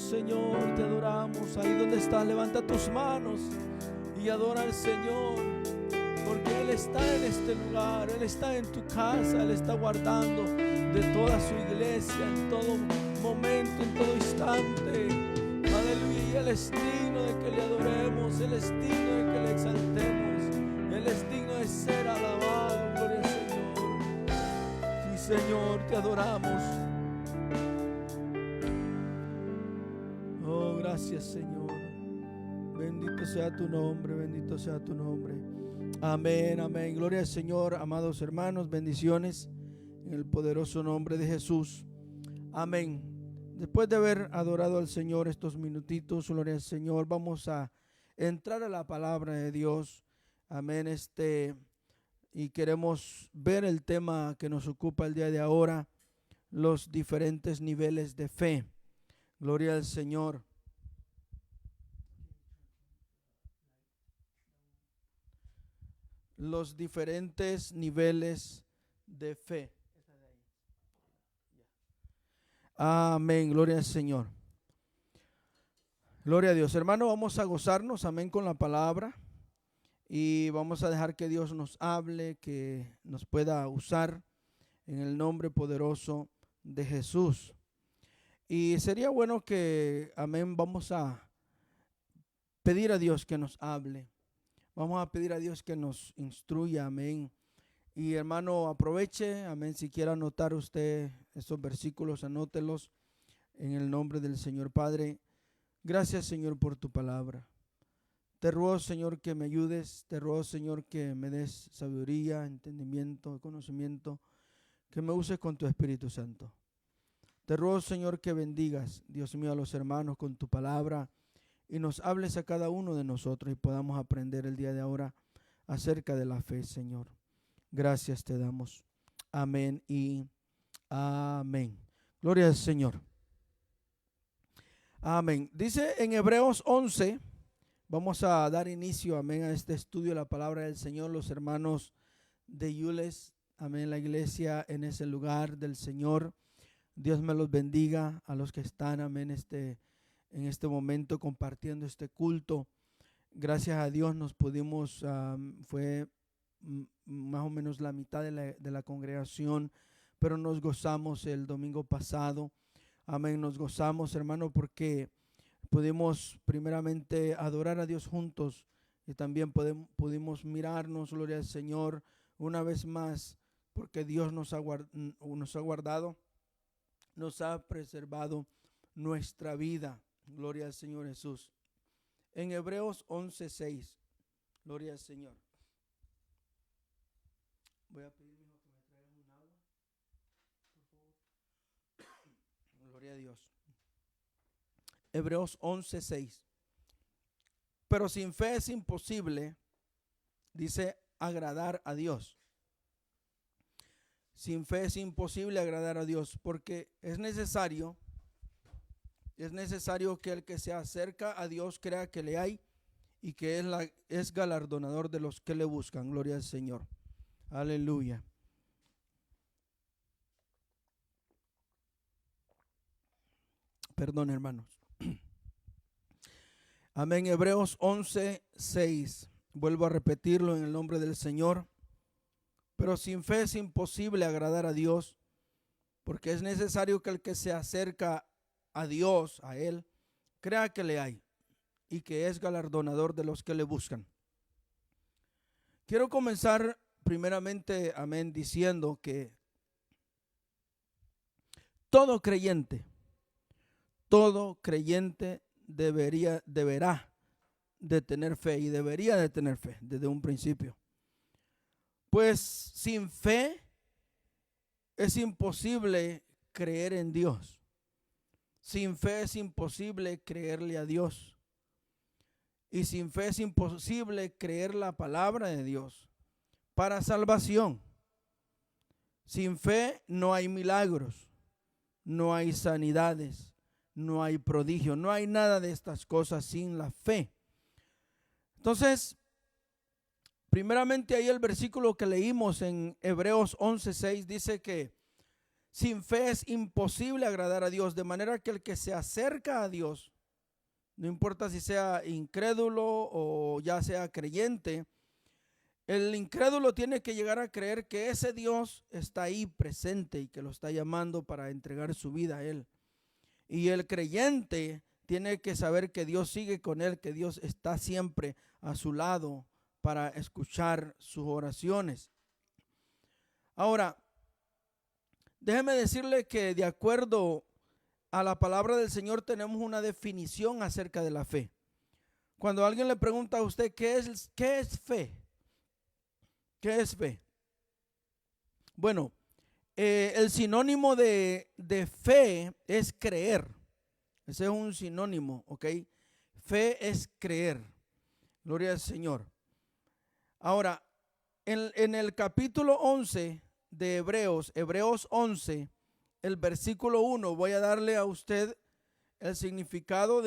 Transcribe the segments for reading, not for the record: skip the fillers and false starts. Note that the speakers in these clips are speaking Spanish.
Señor, te adoramos. Ahí donde estás, levanta tus manos y adora al Señor, porque Él está en este lugar, Él está en tu casa, Él está guardando de toda su iglesia en todo momento, en todo instante. Aleluya. Y Él es digno de que le adoremos, Él es digno de que le exaltemos, Él es digno de ser alabado. Gloria al Señor. Sí, Señor, te adoramos. Oh, gracias, Señor. Bendito sea tu nombre, bendito sea tu nombre. Amén, amén. Gloria al Señor, amados hermanos, bendiciones en el poderoso nombre de Jesús. Amén. Después de haber adorado al Señor estos minutitos, gloria al Señor, vamos a entrar a la palabra de Dios. Amén. Y queremos ver el tema que nos ocupa el día de ahora, los diferentes niveles de fe. Gloria al Señor. Los diferentes niveles de fe. Amén, gloria al Señor. Gloria a Dios. Hermano, vamos a gozarnos, amén, con la palabra. Y vamos a dejar que Dios nos hable, que nos pueda usar en el nombre poderoso de Jesús. Y sería bueno que, amén, vamos a pedir a Dios que nos hable. Vamos a pedir a Dios que nos instruya, amén. Y hermano, aproveche, amén, si quiere anotar usted estos versículos, anótelos en el nombre del Señor. Padre, gracias, Señor, por tu palabra. Te ruego, Señor, que me ayudes, te ruego, Señor, que me des sabiduría, entendimiento, conocimiento, que me uses con tu Espíritu Santo. Te ruego, Señor, que bendigas, Dios mío, a los hermanos con tu palabra y nos hables a cada uno de nosotros y podamos aprender el día de ahora acerca de la fe, Señor. Gracias te damos. Amén y amén. Gloria al Señor. Amén. Dice en Hebreos 11, vamos a dar inicio, amén, a este estudio de la palabra del Señor. Los hermanos de Yules, amén, la iglesia en ese lugar del Señor. Dios me los bendiga a los que están, amén, en este momento compartiendo este culto. Gracias a Dios nos pudimos, fue más o menos la mitad de la congregación, pero nos gozamos el domingo pasado. Amén, nos gozamos, hermano, porque pudimos primeramente adorar a Dios juntos y también pudimos mirarnos, gloria al Señor, una vez más, porque Dios nos ha guardado, nos ha preservado nuestra vida. Gloria al Señor Jesús. En Hebreos 11:6, gloria al Señor. Voy a pedir, hijo, que me traigan un agua, por favor. Gloria a Dios. Hebreos 11:6. Pero sin fe es imposible, dice, agradar a Dios. Sin fe es imposible agradar a Dios, porque es necesario que el que se acerca a Dios crea que le hay y que es galardonador de los que le buscan. Gloria al Señor. Aleluya. Perdón, hermanos. Amén. Hebreos 11:6. Vuelvo a repetirlo en el nombre del Señor. Pero sin fe es imposible agradar a Dios, porque es necesario que el que se acerca a Dios, a Él, crea que le hay y que es galardonador de los que le buscan. Quiero comenzar primeramente, amén, diciendo que todo creyente deberá de tener fe y debería de tener fe desde un principio. Pues sin fe es imposible creer en Dios. Sin fe es imposible creerle a Dios. Y sin fe es imposible creer la palabra de Dios para salvación. Sin fe no hay milagros, no hay sanidades, no hay prodigio, no hay nada de estas cosas sin la fe. Entonces, primeramente ahí el versículo que leímos en Hebreos 11:6 dice que Sin fe es imposible agradar a Dios, de manera que el que se acerca a Dios, no importa si sea incrédulo o ya sea creyente, el incrédulo tiene que llegar a creer que ese Dios está ahí presente y que lo está llamando para entregar su vida a Él. Y el creyente tiene que saber que Dios sigue con él, que Dios está siempre a su lado para escuchar sus oraciones. Ahora, déjeme decirle que de acuerdo a la palabra del Señor tenemos una definición acerca de la fe. Cuando alguien le pregunta a usted qué es fe, ¿qué es fe? Bueno, el sinónimo de fe es creer. Ese es un sinónimo, ¿ok? Fe es creer. Gloria al Señor. Ahora, en el capítulo 11 de Hebreos 11, el versículo 1, voy a darle a usted el significado,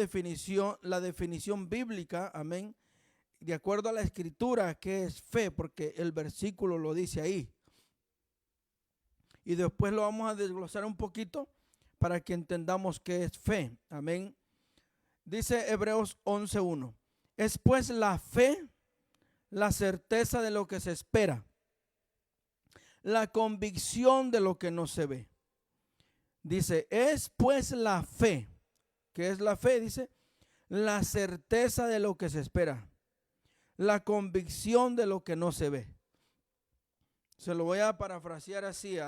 la definición bíblica, amén, de acuerdo a la escritura, que es fe, porque el versículo lo dice ahí. Y después lo vamos a desglosar un poquito para que entendamos qué es fe. Amén. Dice Hebreos 11:1. Es pues la fe, la certeza de lo que se espera, la convicción de lo que no se ve. Dice, es pues la fe. ¿Qué es la fe? Dice, la certeza de lo que se espera, la convicción de lo que no se ve. Se lo voy a parafrasear así.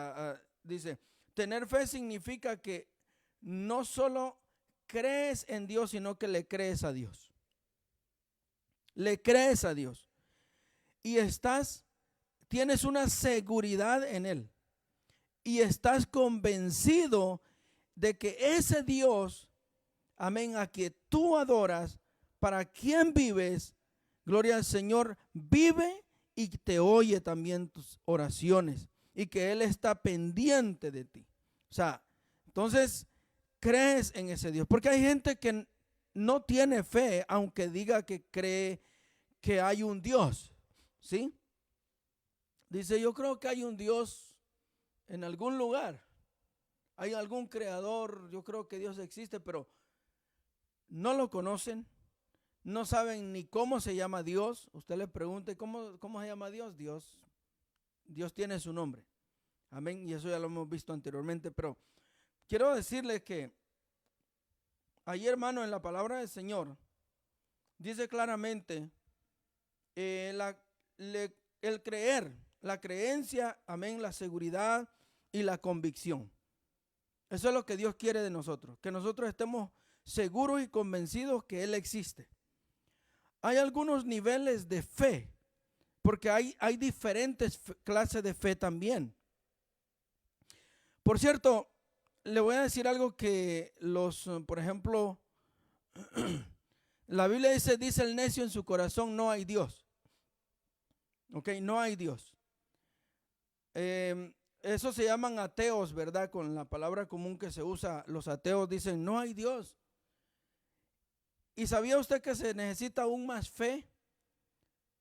Dice, tener fe significa que no solo crees en Dios, sino que le crees a Dios. Le crees a Dios. Y tienes una seguridad en Él. Y estás convencido de que ese Dios, amén, a quien tú adoras, para quien vives, gloria al Señor, vive y te oye también tus oraciones y que Él está pendiente de ti. O sea, entonces crees en ese Dios, porque hay gente que no tiene fe aunque diga que cree que hay un Dios, ¿sí? Dice, yo creo que hay un Dios en algún lugar, hay algún creador, yo creo que Dios existe, pero no lo conocen. No saben ni cómo se llama Dios. Usted le pregunte cómo se llama Dios. Dios tiene su nombre. Amén. Y eso ya lo hemos visto anteriormente. Pero quiero decirle que ahí, hermano, en la palabra del Señor, dice claramente el creer, la creencia, amén, la seguridad y la convicción. Eso es lo que Dios quiere de nosotros. Que nosotros estemos seguros y convencidos que Él existe. Hay algunos niveles de fe, porque hay diferentes clases de fe también. Por cierto, le voy a decir algo que por ejemplo, la Biblia dice el necio en su corazón, no hay Dios. Ok, no hay Dios. Eso se llaman ateos, ¿verdad? Con la palabra común que se usa, los ateos dicen, no hay Dios. ¿Y sabía usted que se necesita aún más fe?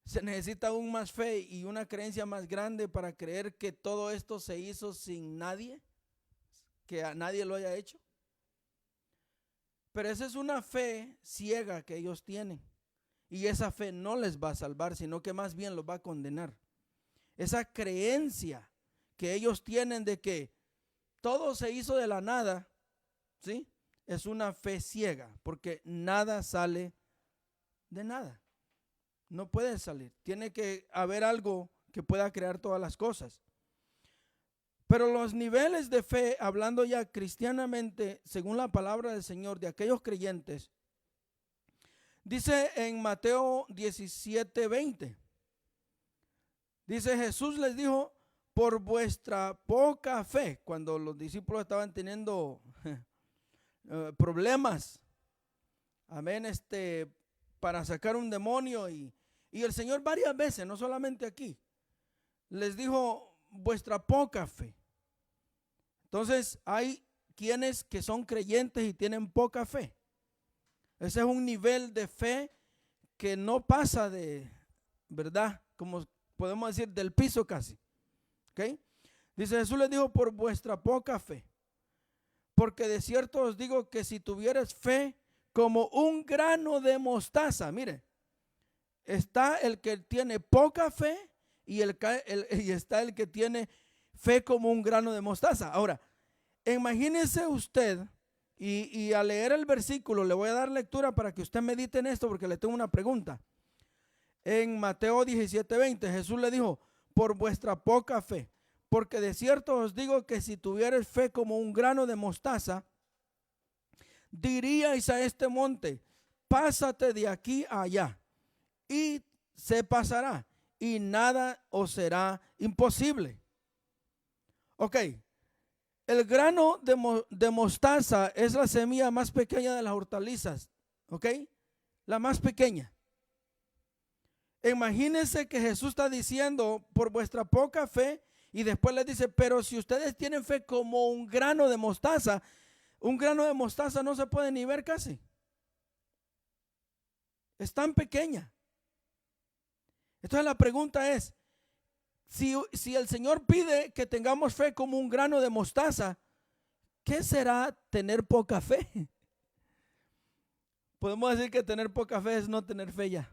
Se necesita aún más fe y una creencia más grande para creer que todo esto se hizo sin nadie, que a nadie lo haya hecho. Pero esa es una fe ciega que ellos tienen. Y esa fe no les va a salvar, sino que más bien los va a condenar. Esa creencia que ellos tienen de que todo se hizo de la nada, ¿sí? Es una fe ciega, porque nada sale de nada. No puede salir. Tiene que haber algo que pueda crear todas las cosas. Pero los niveles de fe, hablando ya cristianamente, según la palabra del Señor, de aquellos creyentes, dice en Mateo 17:20, dice, Jesús les dijo, por vuestra poca fe, cuando los discípulos estaban teniendo problemas, amén, para sacar un demonio y el Señor varias veces, no solamente aquí, les dijo vuestra poca fe. Entonces hay quienes que son creyentes y tienen poca fe. Ese es un nivel de fe que no pasa de, ¿verdad? Como podemos decir, del piso casi. ¿Ok? Dice, Jesús les dijo, por vuestra poca fe. Porque de cierto os digo que si tuvieres fe como un grano de mostaza, mire, está el que tiene poca fe y está el que tiene fe como un grano de mostaza. Ahora, imagínese usted, y al leer el versículo, le voy a dar lectura para que usted medite en esto, porque le tengo una pregunta. En Mateo 17:20, Jesús le dijo, por vuestra poca fe, porque de cierto os digo que si tuvieres fe como un grano de mostaza, diríais a este monte, pásate de aquí a allá, y se pasará, y nada os será imposible. Ok, el grano de mostaza es la semilla más pequeña de las hortalizas, ok, la más pequeña. Imagínense que Jesús está diciendo, por vuestra poca fe, y después les dice, pero si ustedes tienen fe como un grano de mostaza no se puede ni ver casi. Es tan pequeña. Entonces la pregunta es, si el Señor pide que tengamos fe como un grano de mostaza, ¿qué será tener poca fe? Podemos decir que tener poca fe es no tener fe ya.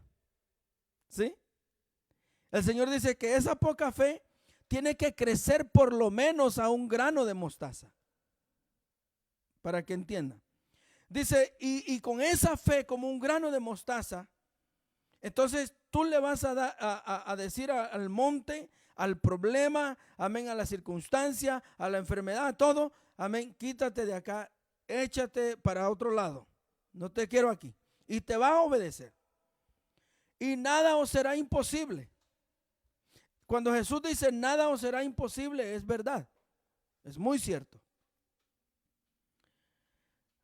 ¿Sí? El Señor dice que esa poca fe tiene que crecer por lo menos a un grano de mostaza. Para que entiendan. Dice, y con esa fe como un grano de mostaza, entonces tú le vas a decir al monte, al problema, amén, a la circunstancia, a la enfermedad, a todo, amén, quítate de acá, échate para otro lado. No te quiero aquí. Y te va a obedecer. Y nada os será imposible. Cuando Jesús dice nada os será imposible, es verdad. Es muy cierto.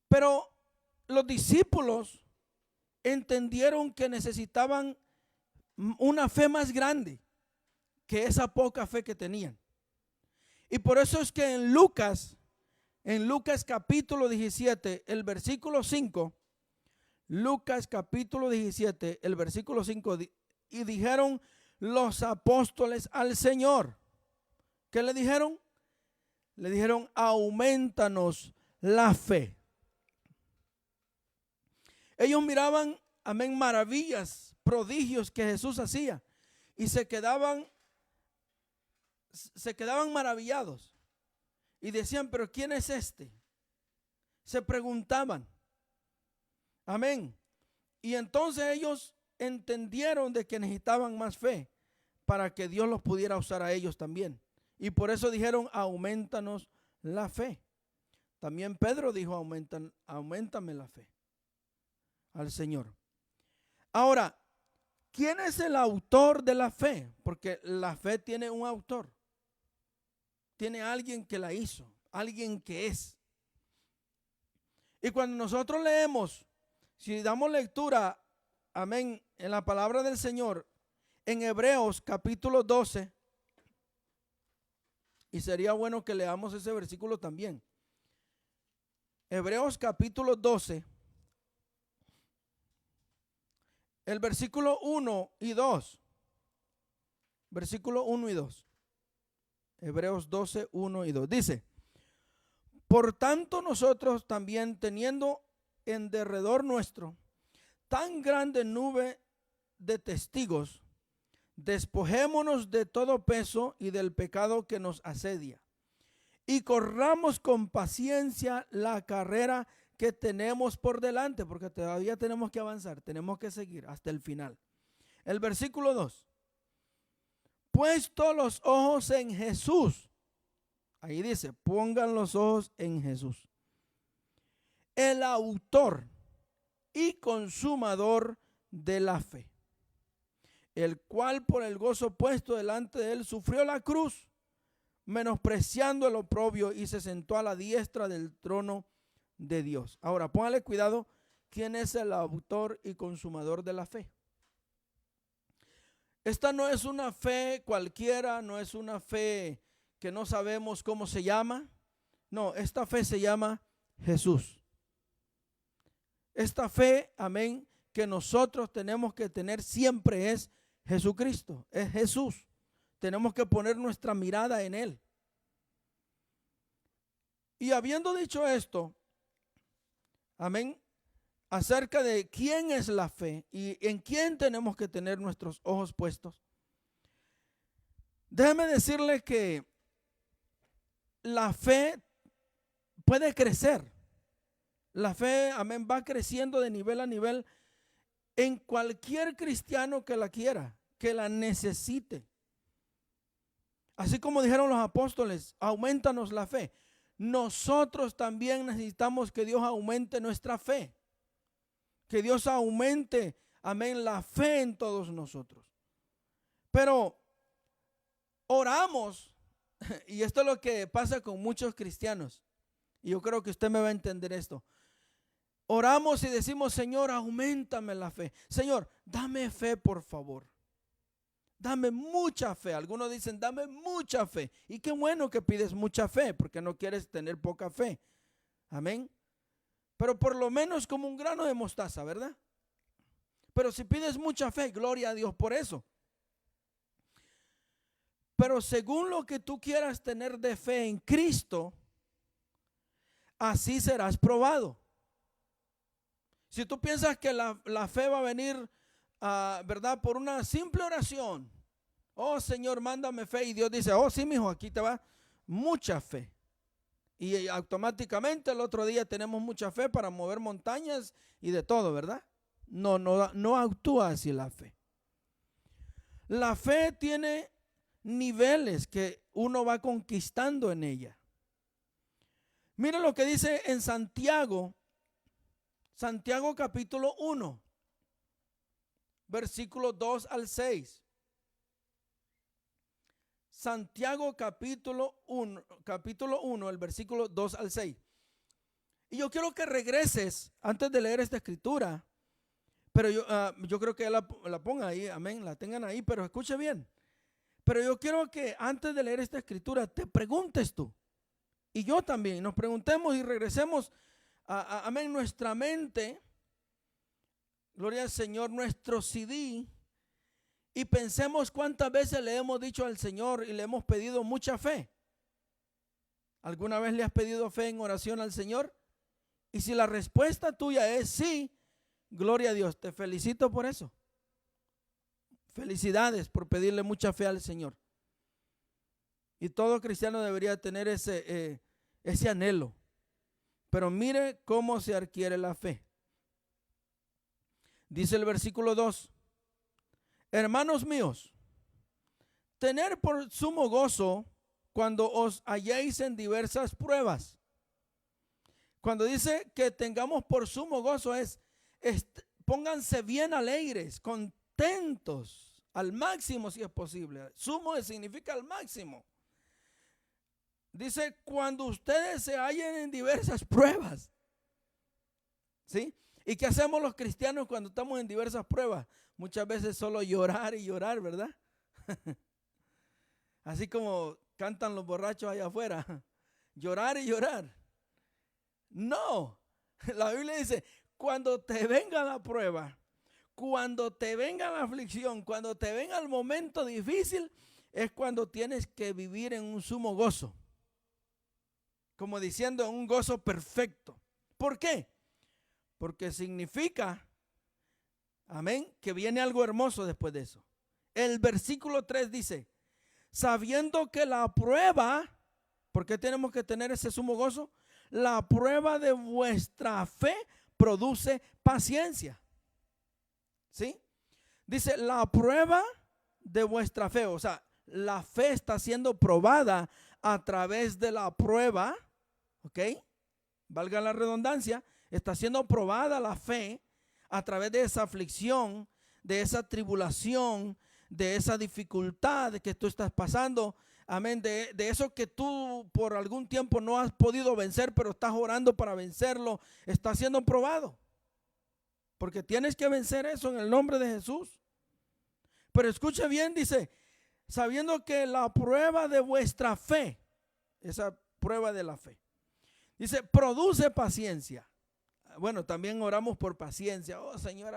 Pero los discípulos entendieron que necesitaban una fe más grande que esa poca fe que tenían. Y por eso es que en Lucas capítulo 17, el versículo 5, Lucas capítulo 17, el versículo 5, y dijeron los apóstoles al Señor. ¿Qué le dijeron? Le dijeron, aumentanos la fe. Ellos miraban, amén, maravillas, prodigios que Jesús hacía y se quedaban maravillados y decían, pero ¿quién es este? Se preguntaban, amén. Y entonces ellos entendieron de que necesitaban más fe para que Dios los pudiera usar a ellos también. Y por eso dijeron, aumentanos la fe. También Pedro dijo, aumentame la fe al Señor. Ahora, ¿quién es el autor de la fe? Porque la fe tiene un autor. Tiene alguien que la hizo, alguien que es. Y cuando nosotros leemos, si damos lectura, amén, en la palabra del Señor, en Hebreos capítulo 12, y sería bueno que leamos ese versículo también. Hebreos capítulo 12, el versículo 1 y 2. Versículo 1 y 2. Hebreos 12, 1 y 2. Dice, por tanto nosotros también teniendo en derredor nuestro tan grande nube de testigos, despojémonos de todo peso y del pecado que nos asedia, y corramos con paciencia la carrera que tenemos por delante, porque todavía tenemos que avanzar, tenemos que seguir hasta el final. El versículo 2. Puesto los ojos en Jesús. Ahí dice, pongan los ojos en Jesús, el autor y consumador de la fe, el cual por el gozo puesto delante de él sufrió la cruz, menospreciando el oprobio, y se sentó a la diestra del trono de Dios. Ahora, póngale cuidado, ¿quién es el autor y consumador de la fe? Esta no es una fe cualquiera, no es una fe que no sabemos cómo se llama. No, esta fe se llama Jesús. Esta fe, amén, que nosotros tenemos que tener siempre es Jesucristo, es Jesús. Tenemos que poner nuestra mirada en Él. Y habiendo dicho esto, amén, acerca de quién es la fe y en quién tenemos que tener nuestros ojos puestos, déjeme decirle que la fe puede crecer. La fe, amén, va creciendo de nivel a nivel en cualquier cristiano que la quiera, que la necesite. Así como dijeron los apóstoles, aumentanos la fe. Nosotros también necesitamos que Dios aumente nuestra fe. Que Dios aumente, amén, la fe en todos nosotros. Pero oramos, y esto es lo que pasa con muchos cristianos, y yo creo que usted me va a entender esto. Oramos y decimos, Señor, auméntame la fe. Señor, dame fe, por favor. Dame mucha fe. Algunos dicen, dame mucha fe. Y qué bueno que pides mucha fe, porque no quieres tener poca fe. Amén. Pero por lo menos como un grano de mostaza, ¿verdad? Pero si pides mucha fe, gloria a Dios por eso. Pero según lo que tú quieras tener de fe en Cristo, así serás probado. Si tú piensas que la fe va a venir, ¿verdad? Por una simple oración. Oh, Señor, mándame fe. Y Dios dice, oh, sí, mijo, aquí te va mucha fe. Y automáticamente el otro día tenemos mucha fe para mover montañas y de todo, ¿verdad? No actúa así la fe. La fe tiene niveles que uno va conquistando en ella. Mira lo que dice en Santiago capítulo 1, versículos 2 al 6. Santiago capítulo 1, el versículo 2 al 6. Y yo quiero que regreses antes de leer esta escritura, pero yo creo que la ponga ahí, amén, la tengan ahí, pero escuche bien. Pero yo quiero que antes de leer esta escritura te preguntes tú, y yo también, nos preguntemos y regresemos amén, nuestra mente, gloria al Señor, nuestro CD, y pensemos cuántas veces le hemos dicho al Señor y le hemos pedido mucha fe. ¿Alguna vez le has pedido fe en oración al Señor? Y si la respuesta tuya es sí, gloria a Dios, te felicito por eso. Felicidades por pedirle mucha fe al Señor. Y todo cristiano debería tener ese anhelo. Pero mire cómo se adquiere la fe. Dice el versículo 2. Hermanos míos, tener por sumo gozo cuando os halléis en diversas pruebas. Cuando dice que tengamos por sumo gozo pónganse bien alegres, contentos, al máximo si es posible. Sumo significa al máximo. Dice, cuando ustedes se hallen en diversas pruebas. ¿Sí? ¿Y qué hacemos los cristianos cuando estamos en diversas pruebas? Muchas veces solo llorar y llorar, ¿verdad? Así como cantan los borrachos allá afuera. Llorar y llorar. No. La Biblia dice, cuando te venga la prueba, cuando te venga la aflicción, cuando te venga el momento difícil, es cuando tienes que vivir en un sumo gozo. Como diciendo, un gozo perfecto. ¿Por qué? Porque significa, amén, que viene algo hermoso después de eso. El versículo 3 dice, sabiendo que la prueba, ¿por qué tenemos que tener ese sumo gozo? La prueba de vuestra fe produce paciencia. ¿Sí? Dice, la prueba de vuestra fe, o sea, la fe está siendo probada a través de la prueba, ¿ok? Valga la redundancia, está siendo probada la fe a través de esa aflicción, de esa tribulación, de esa dificultad que tú estás pasando, amén, de eso que tú por algún tiempo no has podido vencer, pero estás orando para vencerlo, está siendo probado. Porque tienes que vencer eso en el nombre de Jesús. Pero escuche bien, dice, sabiendo que la prueba de vuestra fe, esa prueba de la fe, dice, produce paciencia. Bueno, también oramos por paciencia. Oh, Señor,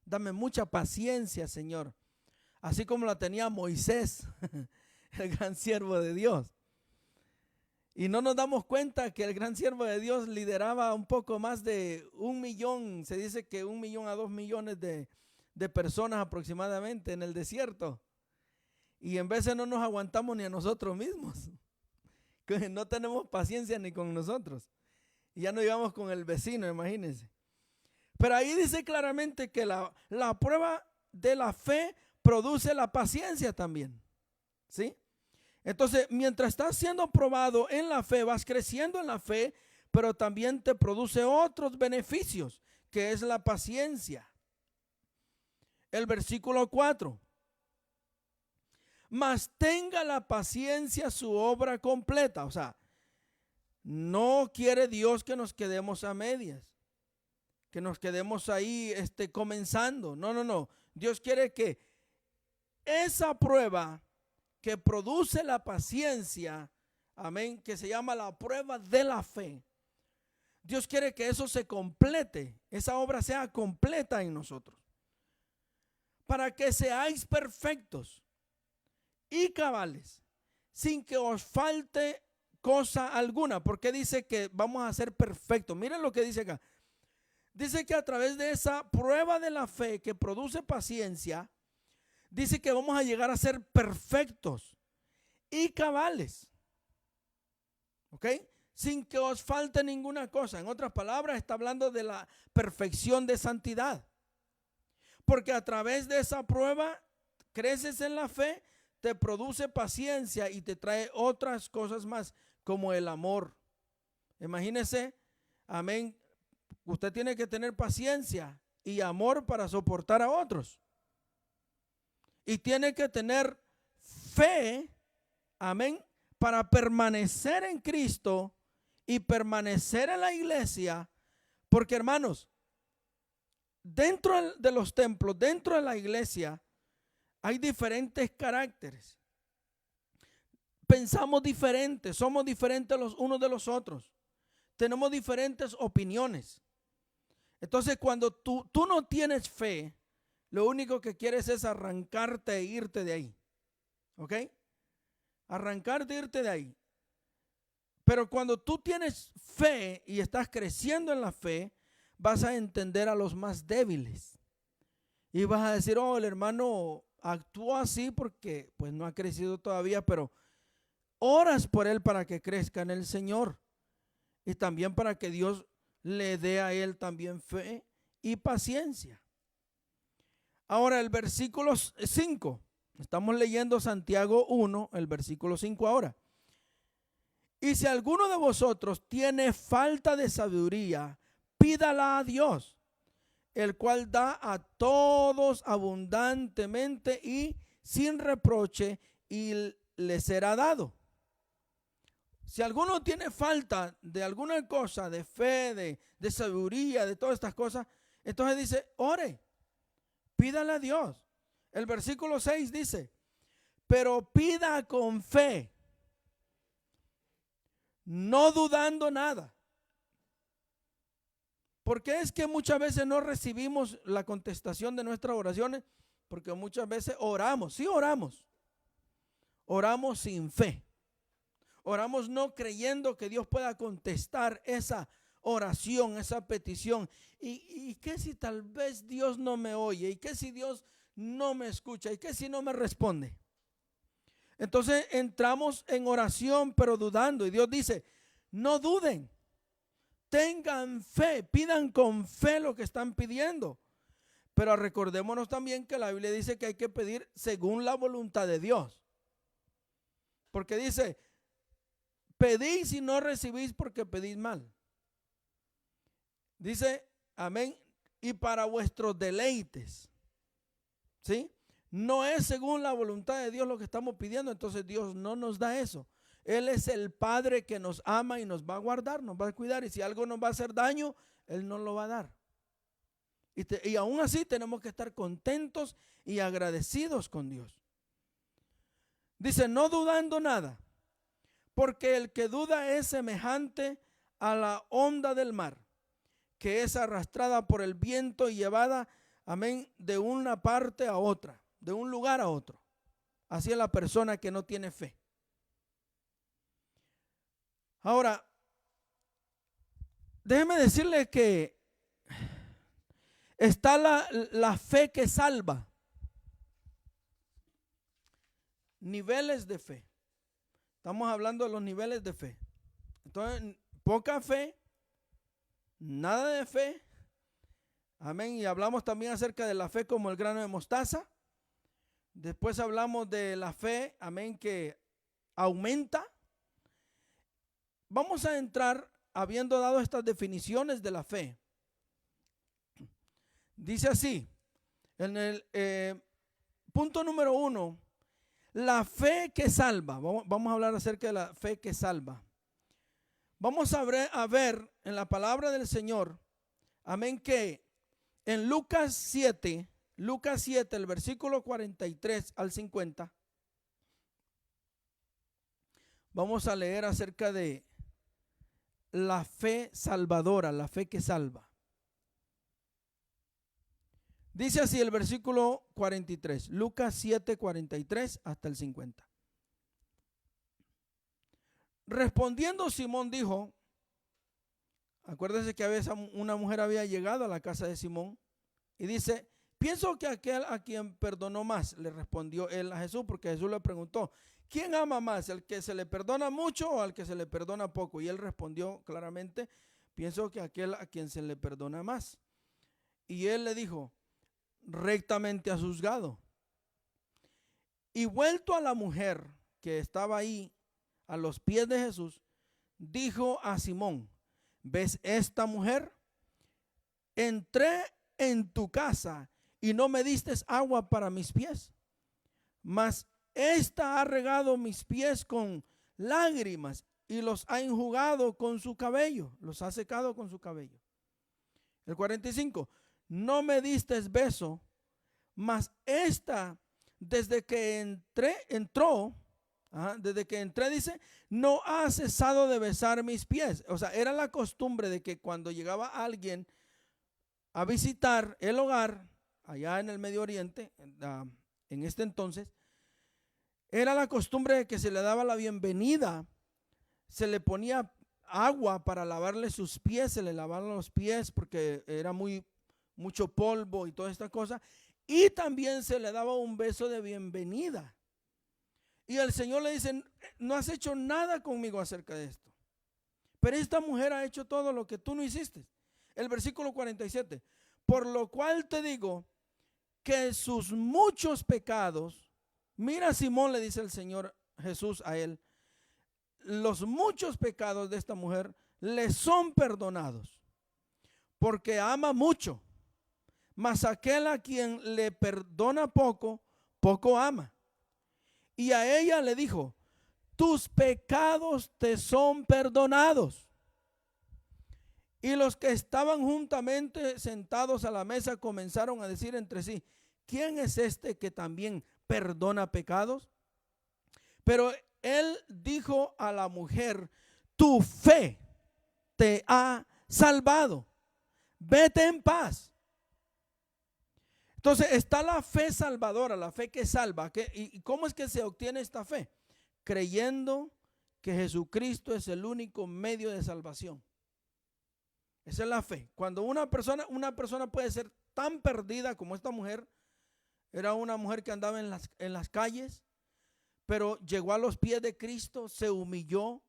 dame mucha paciencia, Señor. Así como la tenía Moisés, el gran siervo de Dios. Y no nos damos cuenta que el gran siervo de Dios lideraba un poco más de 1 millón, se dice que 1 millón a 2 millones de personas aproximadamente en el desierto. Y en veces no nos aguantamos ni a nosotros mismos. Que no tenemos paciencia ni con nosotros. Y ya no digamos con el vecino, imagínense. Pero ahí dice claramente que la prueba de la fe produce la paciencia también. ¿Sí? Entonces, mientras estás siendo probado en la fe, vas creciendo en la fe, pero también te produce otros beneficios, que es la paciencia. El versículo 4. Mas tenga la paciencia su obra completa. O sea, no quiere Dios que nos quedemos a medias, que nos quedemos ahí comenzando. No. Dios quiere que esa prueba que produce la paciencia, amén, que se llama la prueba de la fe, Dios quiere que eso se complete, esa obra sea completa en nosotros, para que seáis perfectos y cabales, sin que os falte cosa alguna. Porque dice que vamos a ser perfectos. Miren lo que dice acá. Dice que a través de esa prueba de la fe que produce paciencia, dice que vamos a llegar a ser perfectos y cabales. ¿Ok? Sin que os falte ninguna cosa. En otras palabras, está hablando de la perfección de santidad. Porque a través de esa prueba creces en la fe, te produce paciencia y te trae otras cosas más, como el amor. Imagínese, amén, usted tiene que tener paciencia y amor para soportar a otros. Y tiene que tener fe, amén, para permanecer en Cristo y permanecer en la iglesia. Porque, hermanos, dentro de los templos, dentro de la iglesia, hay diferentes caracteres. Pensamos diferentes, somos diferentes los unos de los otros. Tenemos diferentes opiniones. Entonces, cuando tú no tienes fe, lo único que quieres es arrancarte e irte de ahí. ¿Ok? Arrancarte e irte de ahí. Pero cuando tú tienes fe y estás creciendo en la fe, vas a entender a los más débiles. Y vas a decir, oh, el hermano actuó así porque pues no ha crecido todavía, pero oras por él para que crezca en el Señor. Y también para que Dios le dé a él también fe y paciencia. Ahora el versículo 5. Estamos leyendo Santiago 1, el versículo 5 ahora. Y si alguno de vosotros tiene falta de sabiduría, pídala a Dios, el cual da a todos abundantemente y sin reproche, y le será dado. Si alguno tiene falta de alguna cosa, de fe, de sabiduría, de todas estas cosas, entonces dice, ore, pídale a Dios. El versículo 6 dice, pero pida con fe, no dudando nada. Porque es que muchas veces no recibimos la contestación de nuestras oraciones, porque muchas veces oramos, sí oramos sin fe. Oramos no creyendo que Dios pueda contestar esa oración, esa petición. ¿Y qué si tal vez Dios no me oye? ¿Y qué si Dios no me escucha? ¿Y qué si no me responde? Entonces entramos en oración pero dudando. Y Dios dice, no duden. Tengan fe, pidan con fe lo que están pidiendo. Pero recordémonos también que la Biblia dice que hay que pedir según la voluntad de Dios. Porque dice, pedís y no recibís porque pedís mal. Dice, amén, y para vuestros deleites. ¿Sí? No es según la voluntad de Dios lo que estamos pidiendo, entonces Dios no nos da eso. Él es el Padre que nos ama y nos va a guardar, nos va a cuidar, y si algo nos va a hacer daño, Él nos lo va a dar. Y aún así tenemos que estar contentos y agradecidos con Dios. Dice, no dudando nada, porque el que duda es semejante a la onda del mar, que es arrastrada por el viento y llevada, amén, de una parte a otra, de un lugar a otro. Así es la persona que no tiene fe. Ahora, déjeme decirle que está la fe que salva. Niveles de fe. Estamos hablando de los niveles de fe. Entonces, poca fe, nada de fe. Amén. Y hablamos también acerca de la fe como el grano de mostaza. Después hablamos de la fe, amén, que aumenta. Vamos a entrar, habiendo dado estas definiciones de la fe. Dice así, en el punto número 1, la fe que salva. Vamos a hablar acerca de la fe que salva. Vamos a ver en la palabra del Señor, amén, que en Lucas 7, el versículo 43 al 50, vamos a leer acerca de la fe salvadora, la fe que salva. Dice así el versículo 43, Lucas 7, 43 hasta el 50. Respondiendo Simón dijo, acuérdense que una mujer había llegado a la casa de Simón y dice, pienso que aquel a quien perdonó más, le respondió él a Jesús, porque Jesús le preguntó, ¿quién ama más, el que se le perdona mucho o al que se le perdona poco? Y él respondió claramente, pienso que aquel a quien se le perdona más. Y él le dijo, rectamente has juzgado. Y vuelto a la mujer que estaba ahí a los pies de Jesús, dijo a Simón, ¿ves esta mujer? Entré en tu casa y no me diste agua para mis pies, mas esta ha regado mis pies con lágrimas y los ha enjugado con su cabello, los ha secado con su cabello. El 45, no me diste beso, mas esta desde que entró, dice, no ha cesado de besar mis pies. O sea, era la costumbre de que cuando llegaba alguien a visitar el hogar, allá en el Medio Oriente, en este entonces, era la costumbre de que se le daba la bienvenida, se le ponía agua para lavarle sus pies, se le lavaban los pies porque era mucho polvo y toda esta cosa, y también se le daba un beso de bienvenida. Y el Señor le dice, no has hecho nada conmigo acerca de esto, pero esta mujer ha hecho todo lo que tú no hiciste. El versículo 47, por lo cual te digo que sus muchos pecados, mira Simón, le dice el Señor Jesús a él, los muchos pecados de esta mujer le son perdonados, porque ama mucho, mas aquel a quien le perdona poco, poco ama. Y a ella le dijo, tus pecados te son perdonados. Y los que estaban juntamente sentados a la mesa comenzaron a decir entre sí, ¿quién es este que también perdona pecados? Pero él dijo a la mujer, tu fe te ha salvado, vete en paz. Entonces está la fe salvadora, la fe que salva. ¿Y cómo es que se obtiene esta fe? Creyendo que Jesucristo es el único medio de salvación. Esa es la fe. Cuando una persona puede ser tan perdida como esta mujer, era una mujer que andaba en las calles, pero llegó a los pies de Cristo, se humilló,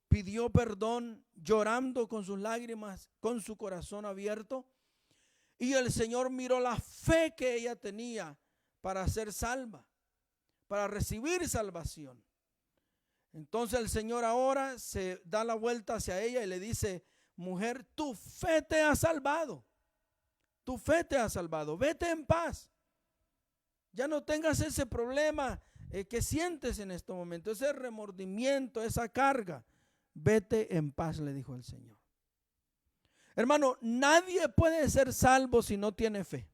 pidió perdón, llorando con sus lágrimas, con su corazón abierto. Y el Señor miró la fe que ella tenía para ser salva, para recibir salvación. Entonces el Señor ahora se da la vuelta hacia ella y le dice, mujer, tu fe te ha salvado. Tu fe te ha salvado. Vete en paz. Ya no tengas ese problema que sientes en este momento, ese remordimiento, esa carga. Vete en paz, le dijo el Señor. Hermano, nadie puede ser salvo si no tiene fe.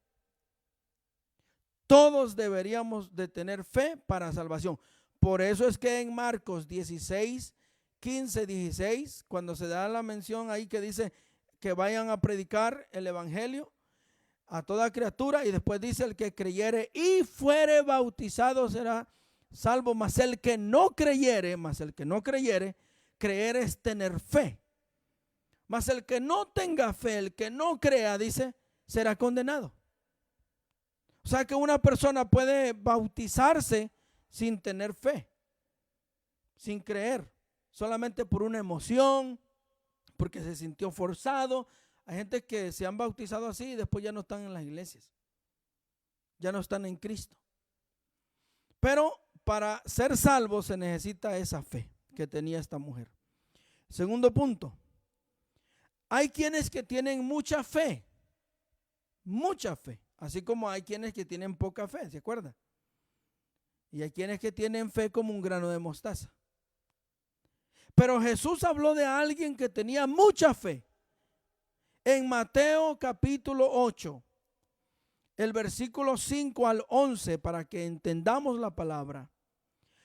Todos deberíamos de tener fe para salvación. Por eso es que en Marcos 16, 15, 16, cuando se da la mención ahí que dice que vayan a predicar el evangelio a toda criatura, y después dice el que creyere y fuere bautizado será salvo, mas el que no creyere, creer es tener fe. Mas el que no tenga fe, el que no crea, dice, será condenado. O sea que una persona puede bautizarse sin tener fe, sin creer, solamente por una emoción, porque se sintió forzado. Hay gente que se han bautizado así y después ya no están en las iglesias, ya no están en Cristo. Pero para ser salvo se necesita esa fe que tenía esta mujer. Segundo punto, hay quienes que tienen mucha fe, así como hay quienes que tienen poca fe, ¿se acuerdan? Y hay quienes que tienen fe como un grano de mostaza. Pero Jesús habló de alguien que tenía mucha fe. En Mateo capítulo 8, el versículo 5 al 11, para que entendamos la palabra.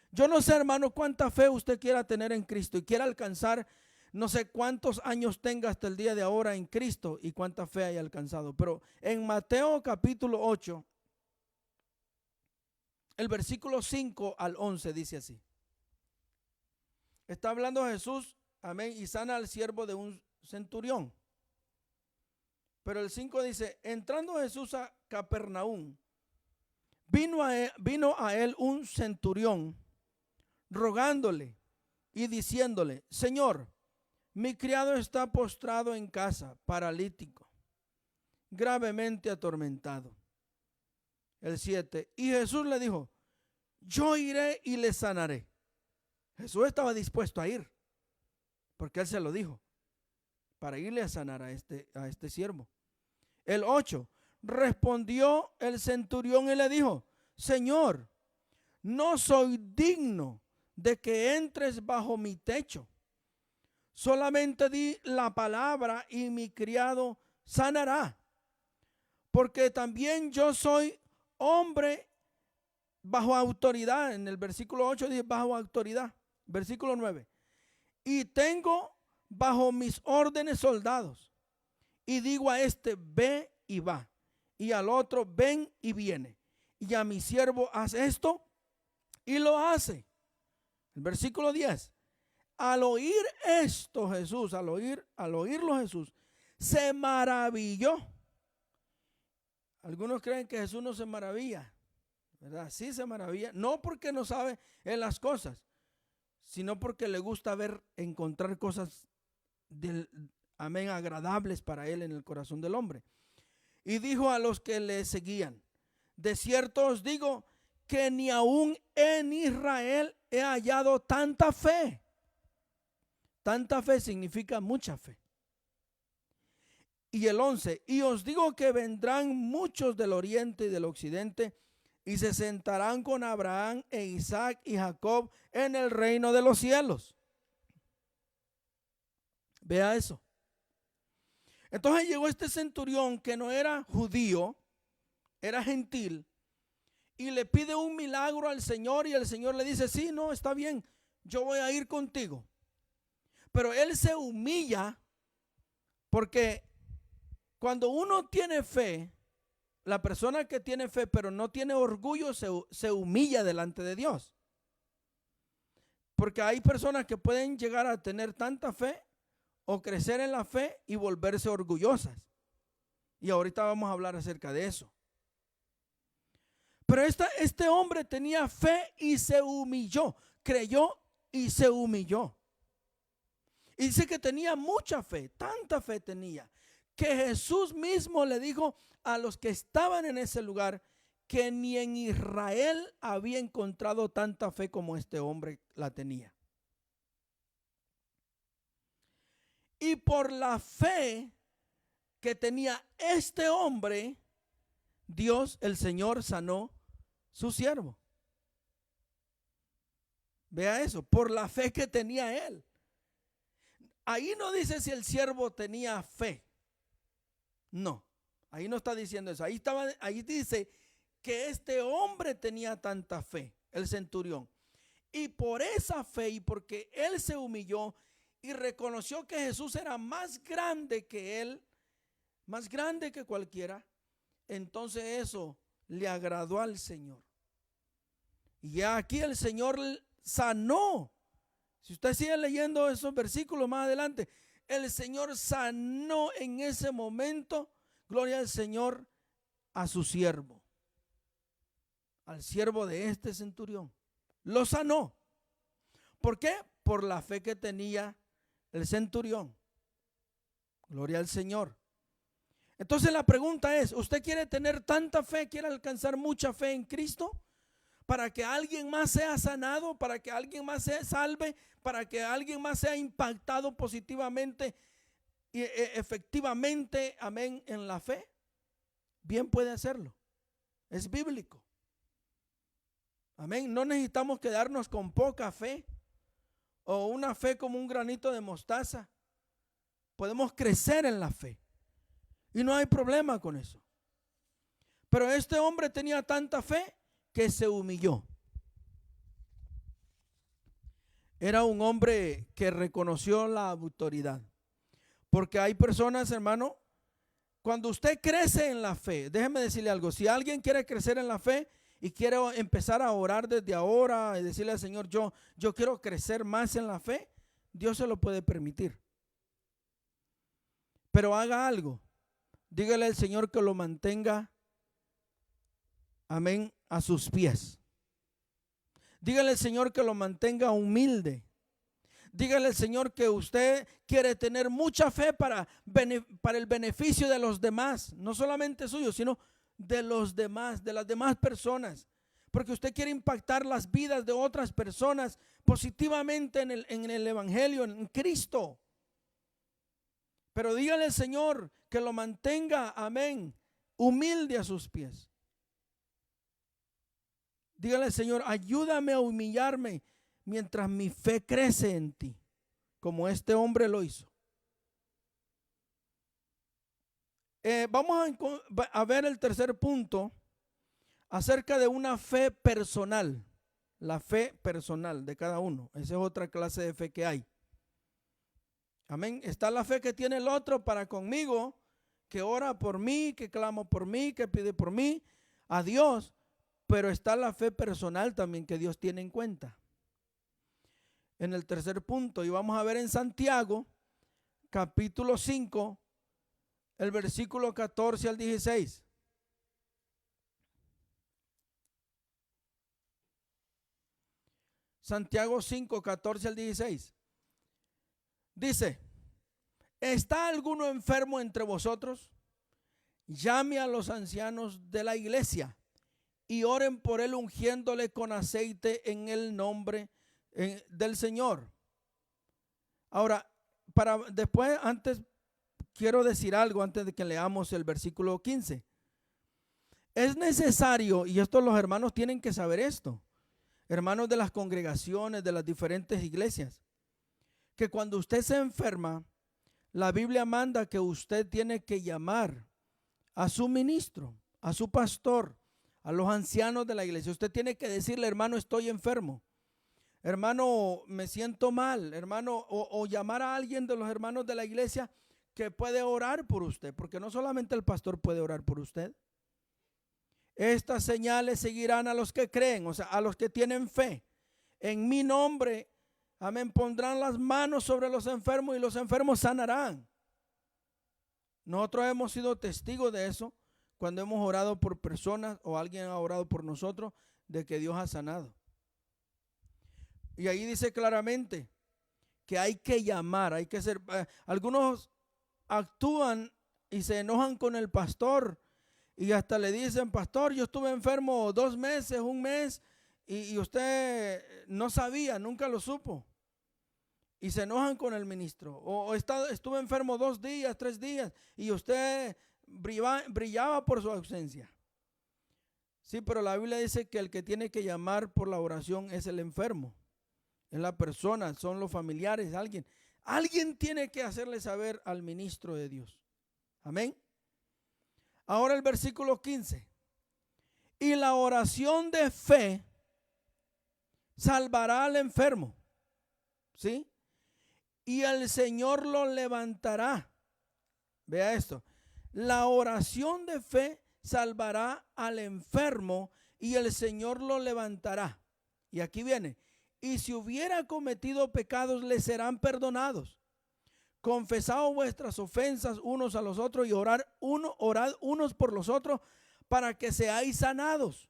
Yo no sé, hermano, cuánta fe usted quiera tener en Cristo y quiera alcanzar, no sé cuántos años tenga hasta el día de ahora en Cristo y cuánta fe haya alcanzado. Pero en Mateo capítulo 8, el versículo 5 al 11 dice así. Está hablando Jesús, amén, y sana al siervo de un centurión. Pero el 5 dice, entrando Jesús a Capernaum, vino a él un centurión, rogándole y diciéndole, Señor, mi criado está postrado en casa, paralítico, gravemente atormentado. El 7, y Jesús le dijo, yo iré y le sanaré. Jesús estaba dispuesto a ir, porque él se lo dijo, para irle a sanar a este siervo. El 8, respondió el centurión y le dijo, Señor, no soy digno de que entres bajo mi techo. Solamente di la palabra y mi criado sanará. Porque también yo soy hombre bajo autoridad. En el versículo 8 dice bajo autoridad. Versículo 9. Y tengo bajo mis órdenes soldados. Y digo a este, ve y va. Y al otro, ven y viene. Y a mi siervo, haz esto. Y lo hace. El versículo 10. Al oír esto Jesús, al oírlo Jesús, se maravilló. Algunos creen que Jesús no se maravilla, ¿verdad? Sí se maravilla, no porque no sabe en las cosas, sino porque le gusta encontrar cosas amén, agradables para él en el corazón del hombre. Y dijo a los que le seguían, de cierto os digo que ni aún en Israel he hallado tanta fe. Tanta fe significa mucha fe. Y el 11, y os digo que vendrán muchos del oriente y del occidente y se sentarán con Abraham e Isaac y Jacob en el reino de los cielos. Vea eso. Entonces llegó este centurión que no era judío, era gentil, y le pide un milagro al Señor y el Señor le dice, sí, no, está bien, yo voy a ir contigo. Pero él se humilla porque cuando uno tiene fe, la persona que tiene fe pero no tiene orgullo se humilla delante de Dios. Porque hay personas que pueden llegar a tener tanta fe o crecer en la fe y volverse orgullosas. Y ahorita vamos a hablar acerca de eso. Pero este hombre tenía fe y se humilló, creyó y se humilló. Y dice que tenía mucha fe, tanta fe tenía, que Jesús mismo le dijo a los que estaban en ese lugar que ni en Israel había encontrado tanta fe como este hombre la tenía. Y por la fe que tenía este hombre, Dios, el Señor, sanó su siervo. Vea eso, por la fe que tenía él. Ahí no dice si el siervo tenía fe. No, ahí no está diciendo eso. Ahí dice que este hombre tenía tanta fe, el centurión. Y por esa fe y porque él se humilló y reconoció que Jesús era más grande que él, más grande que cualquiera, entonces eso le agradó al Señor. Y aquí el Señor sanó Si usted sigue leyendo esos versículos más adelante, el Señor sanó en ese momento, gloria al Señor, a su siervo, al siervo de este centurión. Lo sanó. ¿Por qué? Por la fe que tenía el centurión. Gloria al Señor. Entonces la pregunta es, ¿usted quiere tener tanta fe, quiere alcanzar mucha fe en Cristo? Para que alguien más sea sanado, para que alguien más se salve, para que alguien más sea impactado positivamente y efectivamente, amén, en la fe. Bien puede hacerlo. Es bíblico. Amén. No necesitamos quedarnos con poca fe o una fe como un granito de mostaza. Podemos crecer en la fe y no hay problema con eso. Pero este hombre tenía tanta fe que se humilló. Era un hombre que reconoció la autoridad. Porque hay personas, hermano, cuando usted crece en la fe, déjeme decirle algo, si alguien quiere crecer en la fe y quiere empezar a orar desde ahora y decirle al Señor, yo quiero crecer más en la fe, Dios se lo puede permitir. Pero haga algo, dígale al Señor que lo mantenga, amén, a sus pies. Dígale al Señor que lo mantenga humilde. Dígale al Señor que usted quiere tener mucha fe para el beneficio de los demás, no solamente suyo, sino de los demás, de las demás personas, porque usted quiere impactar las vidas de otras personas positivamente en el Evangelio, en Cristo. Pero dígale al Señor que lo mantenga, amén, humilde a sus pies. Dígale al Señor, ayúdame a humillarme mientras mi fe crece en ti, como este hombre lo hizo. Vamos a ver el tercer punto acerca de una fe personal, la fe personal de cada uno. Esa es otra clase de fe que hay. Amén. Está la fe que tiene el otro para conmigo, que ora por mí, que clama por mí, que pide por mí a Dios, pero está la fe personal también que Dios tiene en cuenta. En el tercer punto, y vamos a ver en Santiago, capítulo 5, el versículo 14 al 16. Santiago 5, 14 al 16. Dice, ¿está alguno enfermo entre vosotros? Llame a los ancianos de la iglesia y oren por él ungiéndole con aceite en el nombre del Señor. Ahora, antes quiero decir algo antes de que leamos el versículo 15. Es necesario, y esto los hermanos tienen que saber esto, hermanos de las congregaciones, de las diferentes iglesias, que cuando usted se enferma, la Biblia manda que usted tiene que llamar a su ministro, a su pastor, a los ancianos de la iglesia. Usted tiene que decirle, hermano, estoy enfermo. Hermano, me siento mal, hermano, o llamar a alguien de los hermanos de la iglesia que puede orar por usted, porque no solamente el pastor puede orar por usted. Estas señales seguirán a los que creen, o sea, a los que tienen fe. En mi nombre, amén, pondrán las manos sobre los enfermos y los enfermos sanarán. Nosotros hemos sido testigos de eso cuando hemos orado por personas o alguien ha orado por nosotros, de que Dios ha sanado. Y ahí dice claramente que hay que llamar, hay que ser. Algunos actúan y se enojan con el pastor y hasta le dicen, pastor, yo estuve enfermo 2 meses, 1 mes y usted no sabía, nunca lo supo. Y se enojan con el ministro. O estuve enfermo 2 días, 3 días y usted brillaba por su ausencia. Sí, pero la Biblia dice que el que tiene que llamar por la oración es el enfermo. Es la persona, son los familiares, alguien. Alguien tiene que hacerle saber al ministro de Dios. Amén. Ahora el versículo 15. Y la oración de fe salvará al enfermo. ¿Sí? Y el Señor lo levantará. Vea esto. La oración de fe salvará al enfermo y el Señor lo levantará. Y aquí viene. y si hubiera cometido pecados, le serán perdonados. Confesad vuestras ofensas unos a los otros y orad unos por los otros para que seáis sanados.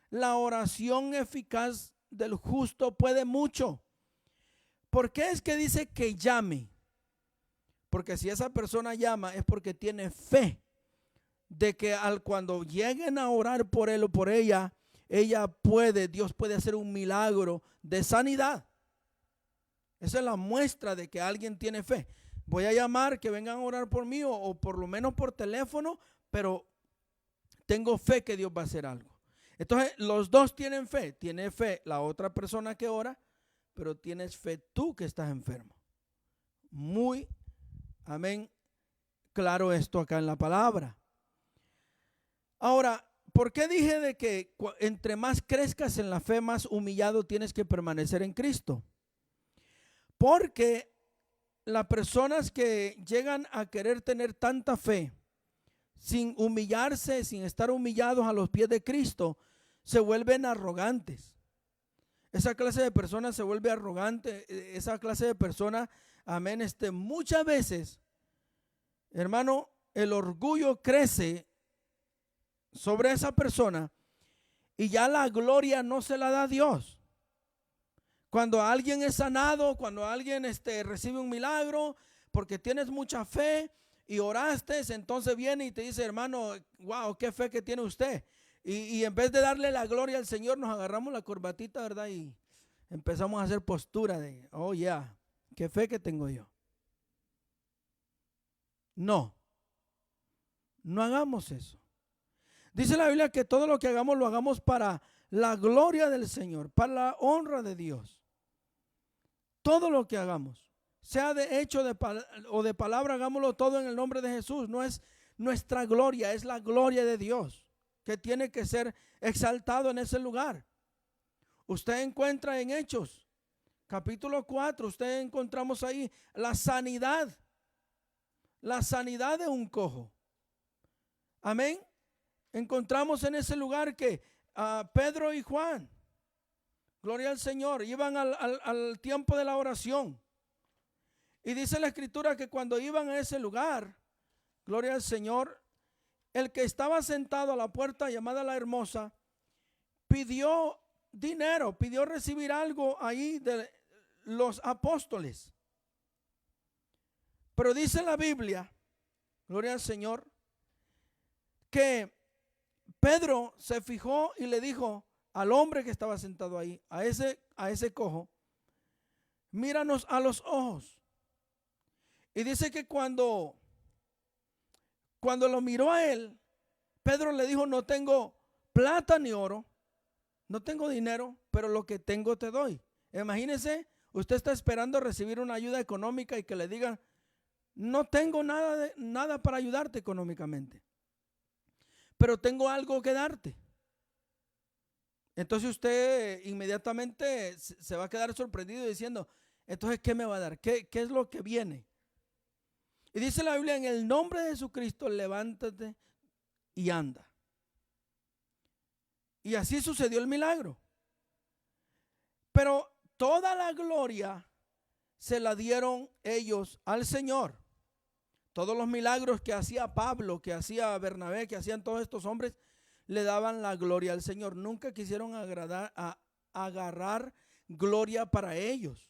La oración eficaz del justo puede mucho. ¿Por qué es que dice que llame? Porque si esa persona llama es porque tiene fe de que cuando lleguen a orar por él o por ella, Dios puede hacer un milagro de sanidad. Esa es la muestra de que alguien tiene fe. Voy a llamar que vengan a orar por mí o por lo menos por teléfono, pero tengo fe que Dios va a hacer algo. Entonces los dos tienen fe. Tiene fe la otra persona que ora, pero tienes fe tú que estás enfermo. Muy, amén, claro esto acá en la palabra. Ahora, ¿por qué dije de que entre más crezcas en la fe, más humillado tienes que permanecer en Cristo? Porque las personas que llegan a querer tener tanta fe, sin humillarse, sin estar humillados a los pies de Cristo, se vuelven arrogantes. Esa clase de personas se vuelve arrogante. Esa clase de personas, amén, muchas veces, hermano, el orgullo crece sobre esa persona y ya la gloria no se la da a Dios. Cuando alguien es sanado, cuando alguien recibe un milagro, porque tienes mucha fe y oraste, entonces viene y te dice, hermano, wow, qué fe que tiene usted. Y en vez de darle la gloria al Señor, nos agarramos la corbatita, ¿verdad? Y empezamos a hacer postura de, oh, ya, qué fe que tengo yo. No hagamos eso. Dice la Biblia que todo lo que hagamos, lo hagamos para la gloria del Señor, para la honra de Dios. Todo lo que hagamos, sea de hecho o de palabra, hagámoslo todo en el nombre de Jesús. No es nuestra gloria, es la gloria de Dios que tiene que ser exaltado en ese lugar. Usted encuentra en Hechos, capítulo 4, usted encontramos ahí la sanidad de un cojo. Amén. Encontramos en ese lugar que Pedro y Juan, gloria al Señor, iban al tiempo de la oración. Y dice la Escritura que cuando iban a ese lugar, gloria al Señor, el que estaba sentado a la puerta llamada La Hermosa, pidió dinero, pidió recibir algo ahí de los apóstoles. Pero dice la Biblia, gloria al Señor, que Pedro se fijó y le dijo al hombre que estaba sentado ahí, a ese cojo, míranos a los ojos. Y dice que cuando lo miró a él, Pedro le dijo, no tengo plata ni oro, no tengo dinero, pero lo que tengo te doy. Imagínese, usted está esperando recibir una ayuda económica y que le digan, no tengo nada para ayudarte económicamente, pero tengo algo que darte. Entonces usted inmediatamente se va a quedar sorprendido diciendo, entonces, ¿qué me va a dar? ¿Qué es lo que viene? Y dice la Biblia, en el nombre de Jesucristo, levántate y anda. Y así sucedió el milagro. Pero toda la gloria se la dieron ellos al Señor. Todos los milagros que hacía Pablo, que hacía Bernabé, que hacían todos estos hombres, le daban la gloria al Señor. Nunca quisieron agarrar gloria para ellos.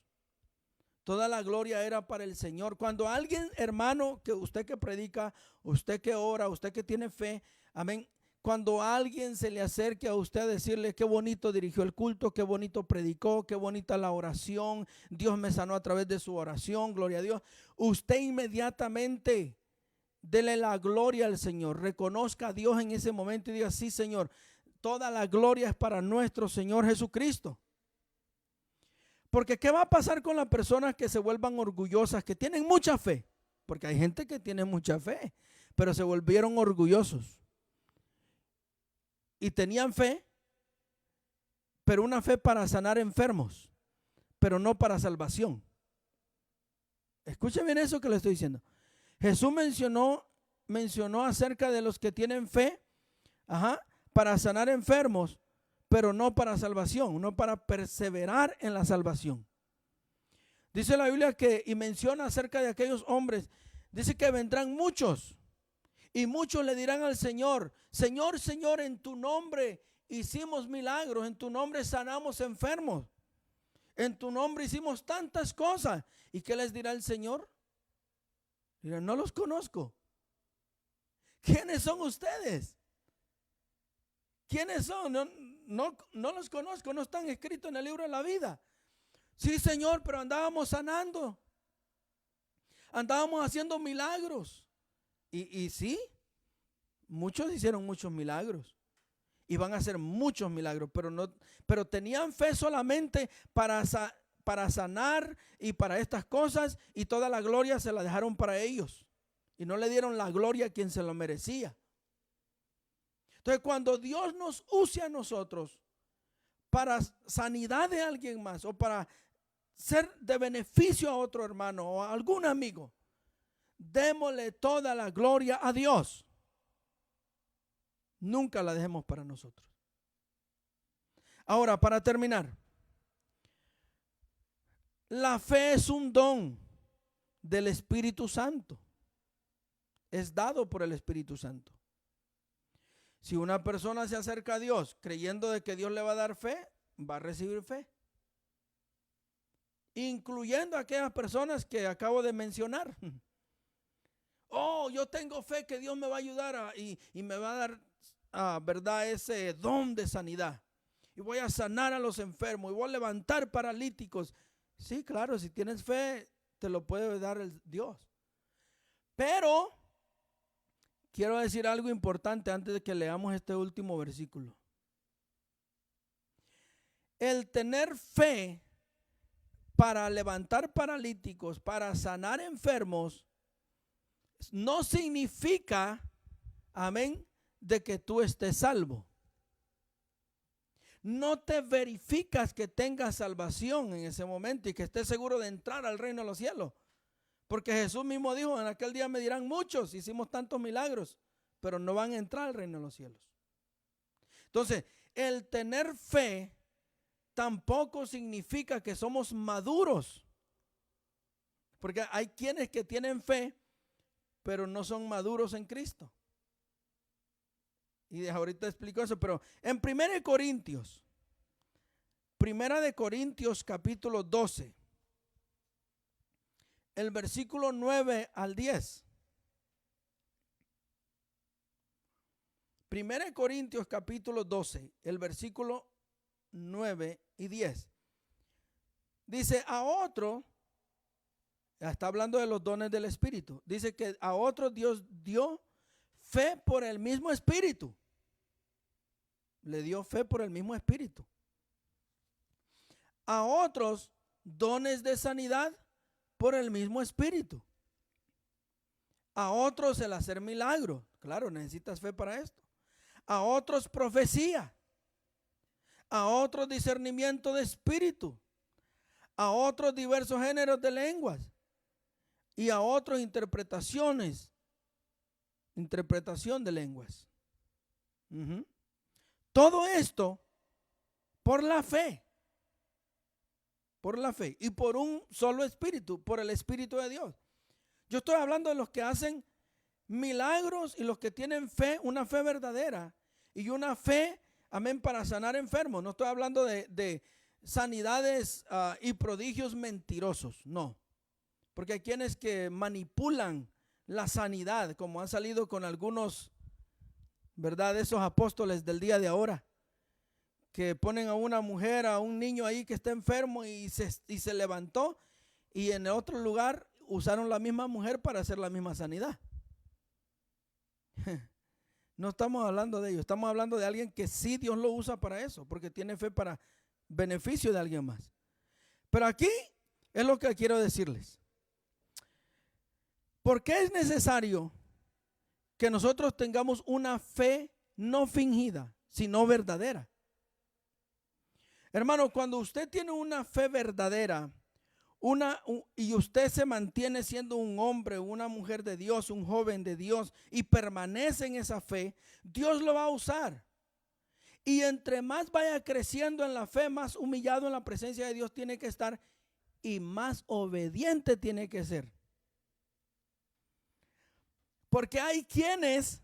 Toda la gloria era para el Señor. Cuando alguien, hermano, que usted que predica, usted que ora, usted que tiene fe, amén. Cuando alguien se le acerque a usted a decirle qué bonito dirigió el culto, qué bonito predicó, qué bonita la oración, Dios me sanó a través de su oración, gloria a Dios. Usted inmediatamente dele la gloria al Señor, reconozca a Dios en ese momento y diga, sí, Señor, toda la gloria es para nuestro Señor Jesucristo. Porque ¿qué va a pasar con las personas que se vuelvan orgullosas, que tienen mucha fe? Porque hay gente que tiene mucha fe, pero se volvieron orgullosos. Y tenían fe, pero una fe para sanar enfermos, pero no para salvación. Escuchen bien eso que le estoy diciendo. Jesús mencionó acerca de los que tienen fe, para sanar enfermos, pero no para salvación, no para perseverar en la salvación. Dice la Biblia que, y menciona acerca de aquellos hombres, dice que vendrán muchos, y muchos le dirán al Señor, Señor, Señor, en tu nombre hicimos milagros, en tu nombre sanamos enfermos, en tu nombre hicimos tantas cosas. ¿Y qué les dirá el Señor? Dirán, no los conozco. ¿Quiénes son ustedes? ¿Quiénes son? No los conozco, no están escritos en el libro de la vida. Sí, Señor, pero andábamos sanando, andábamos haciendo milagros. Y sí, muchos hicieron muchos milagros y van a hacer muchos milagros, pero tenían fe solamente para sanar y para estas cosas, y toda la gloria se la dejaron para ellos y no le dieron la gloria a quien se lo merecía. Entonces, cuando Dios nos use a nosotros para sanidad de alguien más o para ser de beneficio a otro hermano o a algún amigo, démosle toda la gloria a Dios. Nunca la dejemos para nosotros. Ahora, para terminar, la fe es un don del Espíritu Santo. Es dado por el Espíritu Santo. Si una persona se acerca a Dios creyendo de que Dios le va a dar fe, va a recibir fe. Incluyendo a aquellas personas que acabo de mencionar. Oh, yo tengo fe que Dios me va a ayudar y me va a dar, ¿verdad?, ese don de sanidad. Y voy a sanar a los enfermos y voy a levantar paralíticos. Sí, claro, si tienes fe, te lo puede dar el Dios. Pero quiero decir algo importante antes de que leamos este último versículo. El tener fe para levantar paralíticos, para sanar enfermos, no significa, amén, de que tú estés salvo. No te verificas que tengas salvación en ese momento y que estés seguro de entrar al reino de los cielos. Porque Jesús mismo dijo, en aquel día me dirán muchos, hicimos tantos milagros, pero no van a entrar al reino de los cielos. Entonces, el tener fe tampoco significa que somos maduros. Porque hay quienes que tienen fe, pero no son maduros en Cristo. Y ahorita explico eso, pero en 1 de Corintios capítulo 12, el versículo 9 al 10. 1 Corintios capítulo 12, el versículo 9 y 10. Dice, a otro, está hablando de los dones del Espíritu, dice que a otro Dios dio fe por el mismo Espíritu. Le dio fe por el mismo Espíritu. A otros dones de sanidad por el mismo Espíritu. A otros el hacer milagros. Claro, necesitas fe para esto. A otros profecía. A otros discernimiento de espíritu. A otros diversos géneros de lenguas. Y a otros interpretación de lenguas. Todo esto por la fe. Por la fe y por un solo espíritu, por el Espíritu de Dios. Yo estoy hablando de los que hacen milagros y los que tienen fe, una fe verdadera y una fe, amén, para sanar enfermos. No estoy hablando de sanidades y prodigios mentirosos, no. Porque hay quienes que manipulan la sanidad, como han salido con algunos, ¿verdad?, de esos apóstoles del día de ahora, que ponen a una mujer, a un niño ahí que está enfermo y se levantó, y en otro lugar usaron la misma mujer para hacer la misma sanidad. No estamos hablando de ellos, estamos hablando de alguien que sí Dios lo usa para eso, porque tiene fe para beneficio de alguien más. Pero aquí es lo que quiero decirles. ¿Por qué es necesario que nosotros tengamos una fe no fingida, sino verdadera? Hermano, cuando usted tiene una fe verdadera, y usted se mantiene siendo un hombre, una mujer de Dios, un joven de Dios, y permanece en esa fe, Dios lo va a usar. Y entre más vaya creciendo en la fe, más humillado en la presencia de Dios tiene que estar y más obediente tiene que ser. Porque hay quienes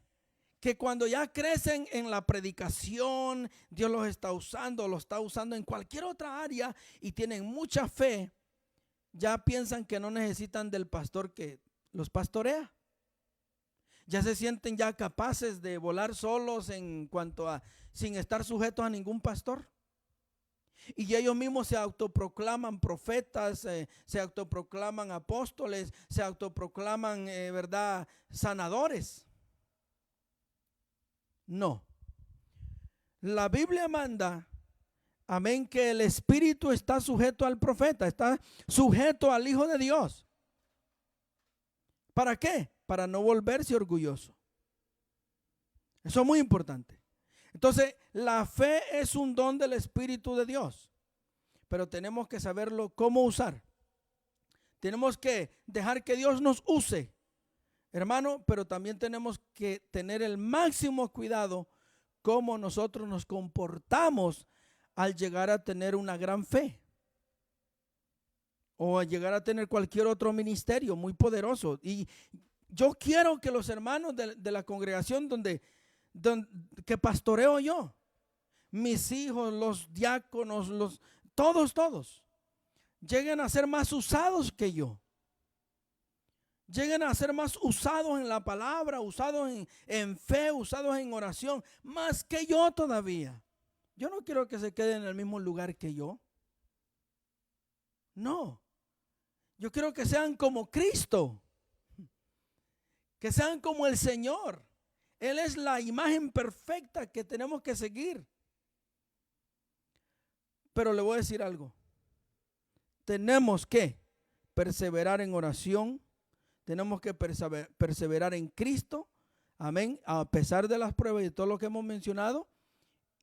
que cuando ya crecen en la predicación, Dios los está usando, los está usando en cualquier otra área y tienen mucha fe, ya piensan que no necesitan del pastor que los pastorea. Ya se sienten ya capaces de volar solos en cuanto a sin estar sujetos a ningún pastor. Y ellos mismos se autoproclaman profetas, se autoproclaman apóstoles, se autoproclaman, ¿verdad?, sanadores. No. La Biblia manda, amén, que el espíritu está sujeto al profeta, está sujeto al Hijo de Dios. ¿Para qué? Para no volverse orgulloso. Eso es muy importante. Entonces, la fe es un don del Espíritu de Dios, pero tenemos que saberlo cómo usar. Tenemos que dejar que Dios nos use, hermano, pero también tenemos que tener el máximo cuidado cómo nosotros nos comportamos al llegar a tener una gran fe o a llegar a tener cualquier otro ministerio muy poderoso. Y yo quiero que los hermanos de la congregación que pastoreo yo, mis hijos, los diáconos, todos, lleguen a ser más usados que yo. Lleguen a ser más usados en la palabra, usados en fe, usados en oración, más que yo todavía. Yo no quiero que se queden en el mismo lugar que yo. No. Yo quiero que sean como Cristo, que sean como el Señor. Él es la imagen perfecta que tenemos que seguir. Pero le voy a decir algo. Tenemos que perseverar en oración. Tenemos que perseverar en Cristo. Amén. A pesar de las pruebas y de todo lo que hemos mencionado.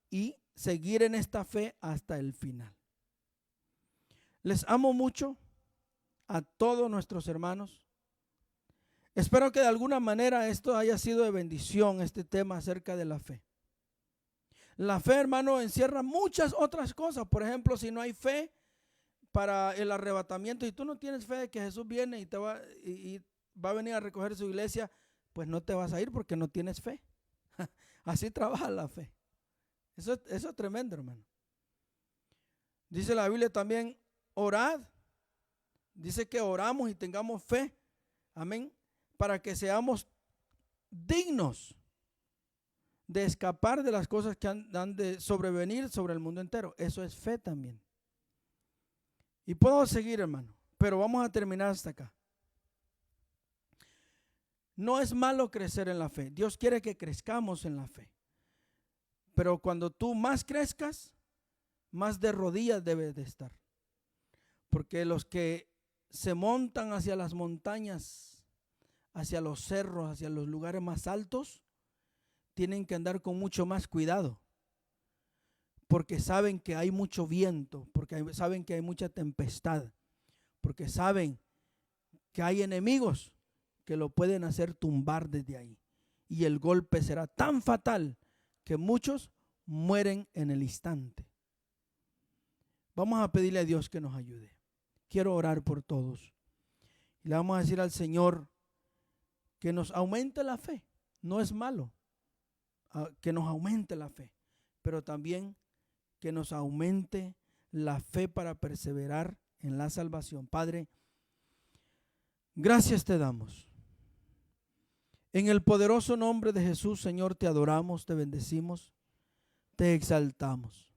Y seguir en esta fe hasta el final. Les amo mucho a todos nuestros hermanos. Espero que de alguna manera esto haya sido de bendición, este tema acerca de la fe. La fe, hermano, encierra muchas otras cosas. Por ejemplo, si no hay fe para el arrebatamiento, y tú no tienes fe de que Jesús viene y va a venir a recoger su iglesia, pues no te vas a ir porque no tienes fe. Así trabaja la fe. Eso es tremendo, hermano. Dice la Biblia también, orad. Dice que oramos y tengamos fe. Amén. Para que seamos dignos de escapar de las cosas que han de sobrevenir sobre el mundo entero. Eso es fe también. Y puedo seguir, hermano, pero vamos a terminar hasta acá. No es malo crecer en la fe. Dios quiere que crezcamos en la fe. Pero cuando tú más crezcas, más de rodillas debes de estar. Porque los que se montan hacia las montañas, hacia los cerros, hacia los lugares más altos, tienen que andar con mucho más cuidado, porque saben que hay mucho viento, porque saben que hay mucha tempestad, porque saben que hay enemigos que lo pueden hacer tumbar desde ahí, y el golpe será tan fatal que muchos mueren en el instante. Vamos a pedirle a Dios que nos ayude. Quiero orar por todos y le vamos a decir al Señor que nos aumente la fe. No es malo que nos aumente la fe, pero también que nos aumente la fe para perseverar en la salvación. Padre, gracias te damos. En el poderoso nombre de Jesús, Señor, te adoramos, te bendecimos, te exaltamos.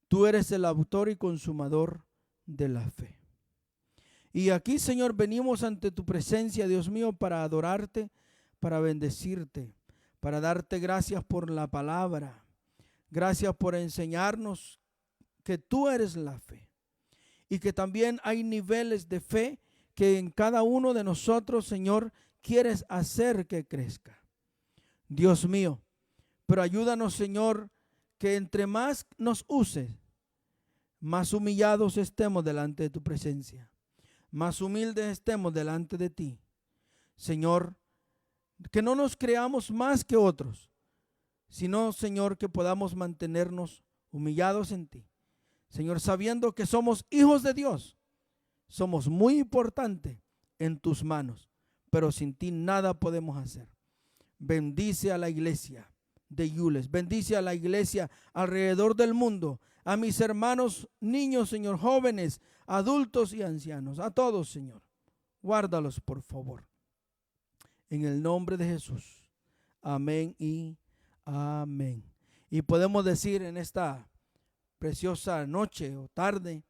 Tú eres el autor y consumador de la fe. Y aquí, Señor, venimos ante tu presencia, Dios mío, para adorarte, para bendecirte, para darte gracias por la palabra. Gracias por enseñarnos que tú eres la fe. Y que también hay niveles de fe que en cada uno de nosotros, Señor, quieres hacer que crezca. Dios mío, pero ayúdanos, Señor, que entre más nos uses, más humillados estemos delante de tu presencia. Más humildes estemos delante de ti. Señor, que no nos creamos más que otros, sino, Señor, que podamos mantenernos humillados en ti. Señor, sabiendo que somos hijos de Dios, somos muy importantes en tus manos, pero sin ti nada podemos hacer. Bendice a la iglesia de Yules, bendice a la iglesia alrededor del mundo, a mis hermanos niños, Señor, jóvenes, adultos y ancianos, a todos, Señor. Guárdalos, por favor. En el nombre de Jesús. Amén y amén. Y podemos decir en esta preciosa noche o tarde,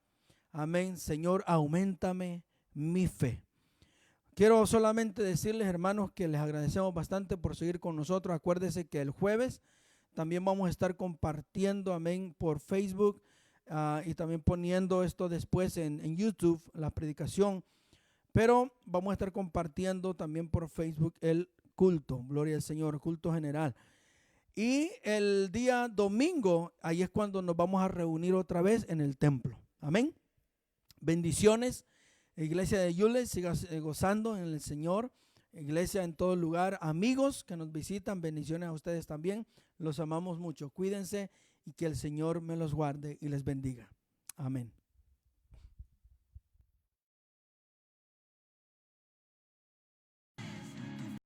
amén, Señor, auméntame mi fe. Quiero solamente decirles, hermanos, que les agradecemos bastante por seguir con nosotros. Acuérdense que el jueves también vamos a estar compartiendo, amén, por Facebook y también poniendo esto después en YouTube, la predicación. Pero vamos a estar compartiendo también por Facebook el culto, gloria al Señor, culto general. Y el día domingo, ahí es cuando nos vamos a reunir otra vez en el templo. Amén. Bendiciones. Iglesia de Yules, siga gozando en el Señor. Iglesia en todo lugar. Amigos que nos visitan, bendiciones a ustedes también. Los amamos mucho. Cuídense y que el Señor me los guarde y les bendiga. Amén.